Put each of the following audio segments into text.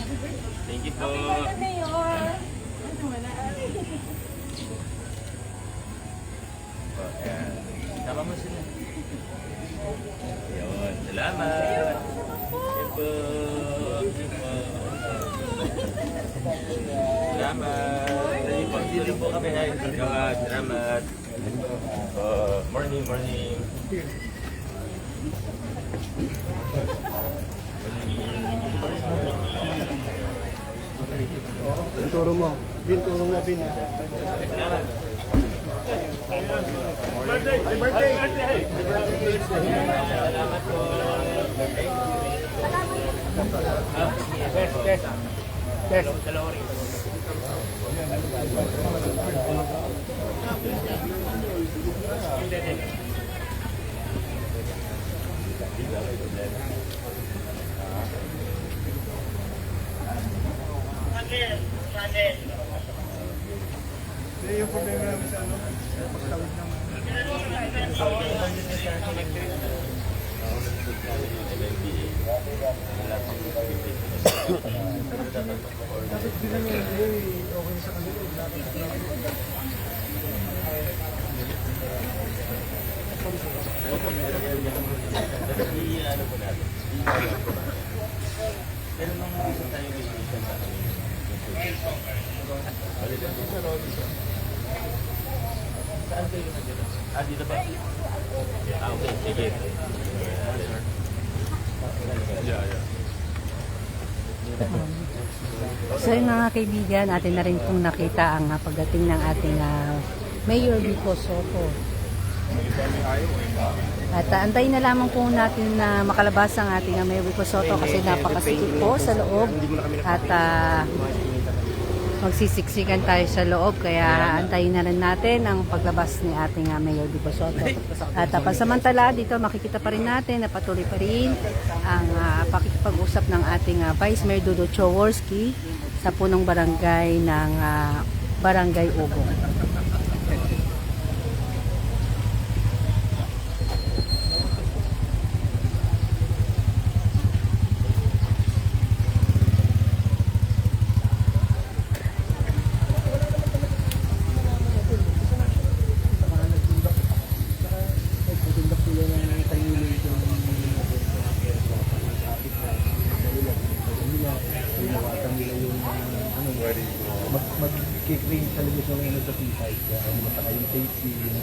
Thank you po. Ayan. Sama mo sila. Ayun. Salamat. Thank you po. Salamat. Pagdili po kami. Salamat. Morning, morning. Turo mo. Turo mo, Bin. Happy birthday! Salamat po. Test. Yung problema namin sa ano? Pagtawid naman. Dapat bilang yung okay sa kanila. Pero nung isa tayo decision na kami. Saan kayo nandito? Dito ba? Okay, sige. So yung mga kaibigan, atin na rin pong nakita ang pagdating ng ating Mayor Vico Soto. At antayin na lamang po natin na makalabas ang ating Mayor Vico Soto kasi napakasikip po sa loob at magsisiksikan tayo sa loob kaya antayin na rin natin ang paglabas ni ating Mayor Vico Soto. At pansamantala dito makikita pa rin natin na patuloy pa rin ang pakikipag-usap ng ating Vice Mayor Dudo Choworski sa punong barangay ng Barangay Ugong. Mag-create talaga siya ngayon sa P5 kaya mataka yung safety yung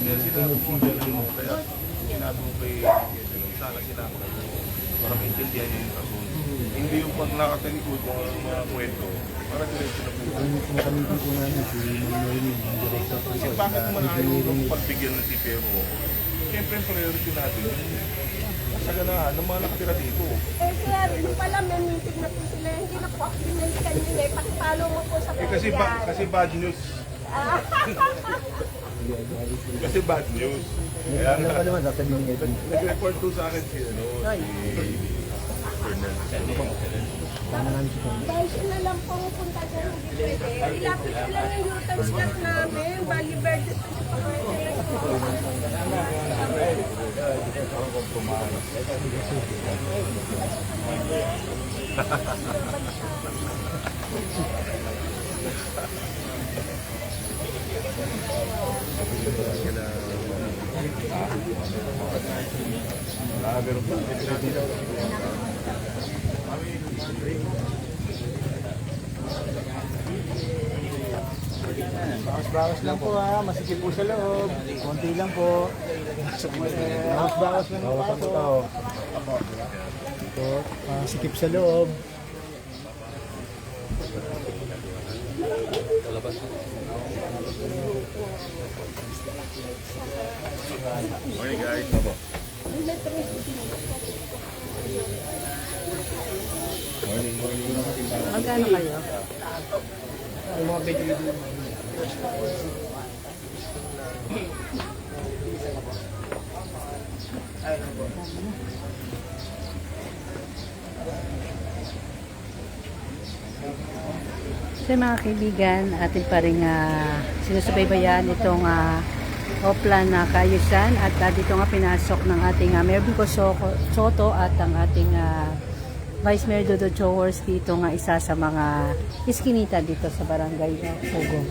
kaya sinabi mo kay sana sinabi para maintindihan niya yung asun. Hindi yung pag nakatalikod yung mga kwento para diretso na po. ang kamitin ko namin si Manuelin yung director po Kasi bakit mo na yung pagbigyan ng TPMO? Siyempre ang priority natin kasaganahan ng mga nakatira dito. Sir, yung pala may meeting na po sila. Hindi na po actually kanina eh. Pakipalo mo po sa Kasi bad news. Kasi bad news. Kaya ano pa naman sasabihin niya ito nag-report to sa akin si Fernand. Dahil siya na lang po punta dyan. Hindi pwede. Ilapit ko lang yung U-turn slot namin. Bali Verde to siya pa bawas lang po ha, masikip po sa loob konti lang po bawas lang po ito, sikip sa loob Morning guys. Magkano kayo? yung mga bedroom So mga kaibigan, atin pa rin sinusubaybayan itong Oplan na kaayusan at dito nga pinasok ng ating Mayor Vico Soto at ang ating Vice Mayor Dodo Jaworski, ito nga isa sa mga iskinita dito sa barangay Pugong.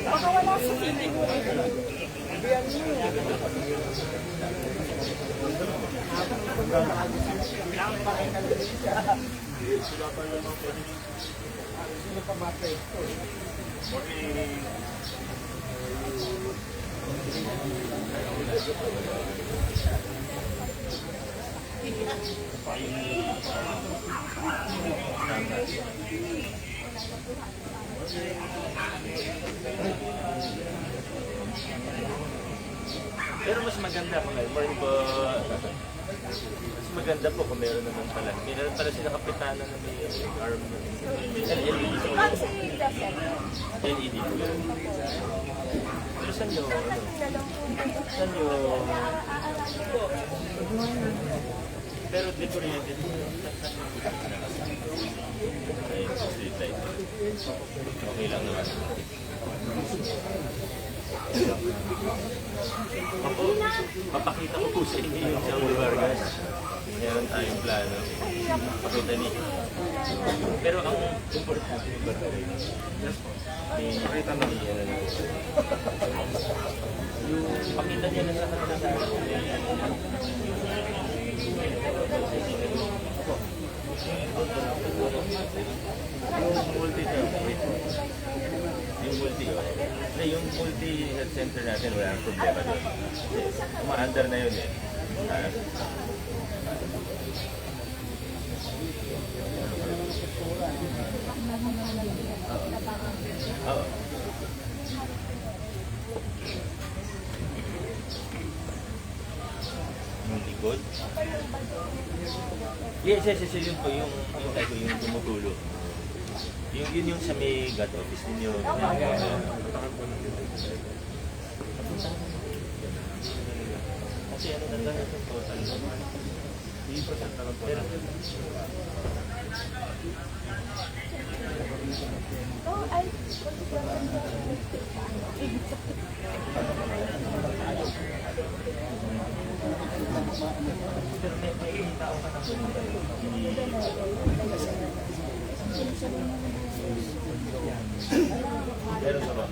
Baka wala sa feeling mo. Pero mas maganda po ngayon. Morning po. Mas maganda po kung meron naman pala. Meron pala sila kapitana na may arm na. LED po. Kasi dapat. LED po yun. Pero saan nyo? Saan nyo? Pero dito rin yan. Ayun, street light. Okay lang naman. Ako, papakita ko po sa inyo yung Saudi Vargas. Meron tayong plano. Pakita niyo. Pero ang importante yung birthday. May nakita na niya na yung pakita niya na sa kanila sa yung multi yung multi health center natin wala ang problema doon. Uma-under na yun eh. Oo. Yung likod? Yes, yun po yung tumutulo. Yun yung sa may God office ninyo. Kasi ano na lang yung total? 3% na lang po. Pero sa ba?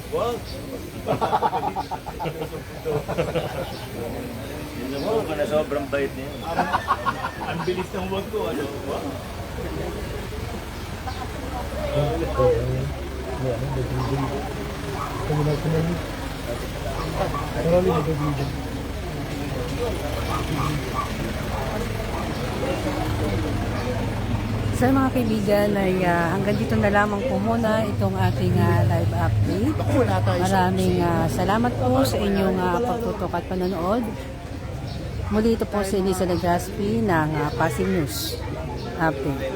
Wow! Yun na po, na sobrang bait niya. Ang bilis ng wag ko, ano? Wow! Sa mga kaibigan ay hanggang dito na lamang po muna itong ating live update. Maraming salamat po sa inyong pagtutok at panonood. Muli ito po si Elisa Legaspi ng Pasig News Update.